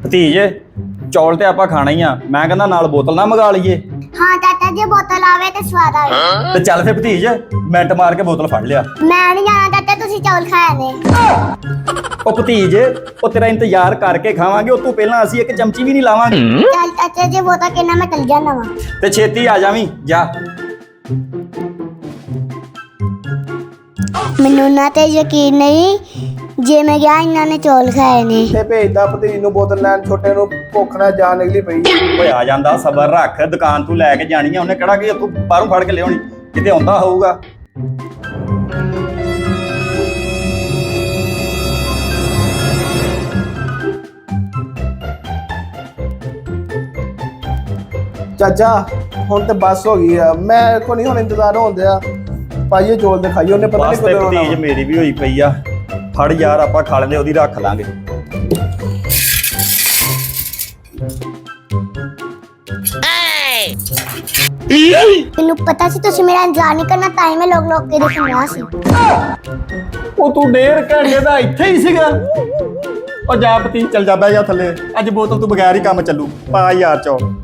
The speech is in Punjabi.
ਭਤੀਜ ਚੌਲ ਤੇ ਆਪਾਂ ਖਾਣਾ ਹੀ ਆ। ਮੈਂ ਕਹਿੰਦਾ ਨਾਲ ਬੋਤਲ ਨਾ ਮੰਗਾ ਲਈਏ। हाँ चाचा जी बोतल आवे तो स्वाद आवे। ਤੇ ਚੱਲ ਫੇ ਭਤੀਜ ਮਿੰਟ ਮਾਰ ਕੇ ਬੋਤਲ ਫੜ ਲਿਆ। मैं नहीं जाना चाचा तुसी चौल खाए ने। ਉਹ ਭਤੀਜ ਉਹ ਤੇਰਾ ਇੰਤਜ਼ਾਰ ਕਰਕੇ ਖਾਵਾਂਗੇ। ਉਹ ਤੋਂ ਪਹਿਲਾਂ ਅਸੀਂ ਇੱਕ ਚਮਚੀ ਵੀ ਨਹੀਂ ਲਾਵਾਂਗੇ। चल चाचा जी बोतल के ना मैं चल जाना वा। ਤੇ ਛੇਤੀ ਆ ਜਾਵੀਂ ਜਾ। ਮੈਨੂੰ ਨਾ ਤੇ ਯਕੀਨ ਨਹੀਂ ਜੇ ਮੈਂ ਗਿਆ ਇਹਨਾਂ ਨੇ ਚੌਲ ਖਾਏ ਨੇ। ਤੇ ਭੇਜਦਾ ਭਤੀਜ ਨੂੰ ਬੋਤਲ ਲੈਣ, ਛੋਟੇ ਨੂੰ ਭੁੱਖ ਨਾਲ ਜਾਨ ਨਿਕਲੀ ਪਈ। ਓਏ ਆ ਜਾਂਦਾ ਸਬਰ ਰੱਖ। ਦੁਕਾਨ ਤੋਂ ਲੈ ਕੇ ਜਾਣੀ ਆ ਉਹਨੇ, ਕਿਹੜਾ ਕਿ ਤੂੰ ਬਾਹਰੋਂ ਫੜ ਕੇ ਲਿਆਉਣੀ। ਕਿਤੇ ਆਉਂਦਾ ਹੋਊਗਾ। ਚਾਚਾ ਹੁਣ ਤੇ ਬੱਸ ਹੋ ਗਈ ਆ, ਮੈਂ ਕੋ ਨਹੀਂ ਹੁਣ ਇੰਤਜ਼ਾਰ ਹੁੰਦਿਆ। ਪਾਈਏ ਚੋਲ ਤੇ ਖਾਈਏ, ਉਹਨੇ ਪਤਾ ਬਸ ਨਹੀਂ ਤੇ ਕਦੋਂ ਭਤੀਜ ਆਉਣਾ। ਮੇਰੀ ਵੀ ਹੋਈ ਪਈ ਆ। ਫੜ ਯਾਰ ਆਪਾਂ ਖਾ ਲੈਂਦੇ, ਉਹਦੀ ਰੱਖ ਲਾਂਗੇ। ਮੈਨੂੰ ਪਤਾ ਸੀ ਤੁਸੀਂ ਮੇਰਾ ਇੰਤਜ਼ਾਰ ਨਹੀਂ ਕਰਨਾ, ਤਾਂ ਹੀ ਮੈਂ ਲੋਕ ਕੇ ਦੇਖਣਾ ਸੀ। ਉਹ ਤੂੰ 1.5 ਘੰਟੇ ਦਾ ਇੱਥੇ ਹੀ ਸੀਗਾ। ਉਹ ਜਾ ਭਤੀਜ ਚੱਲ ਜਾ, ਬਹਿ ਜਾ ਥੱਲੇ। ਅੱਜ ਬੋਤਲ ਤੋਂ ਬਗੈਰ ਹੀ ਕੰਮ ਚੱਲੂ। ਪਾ ਯਾਰ ਚੌਲ।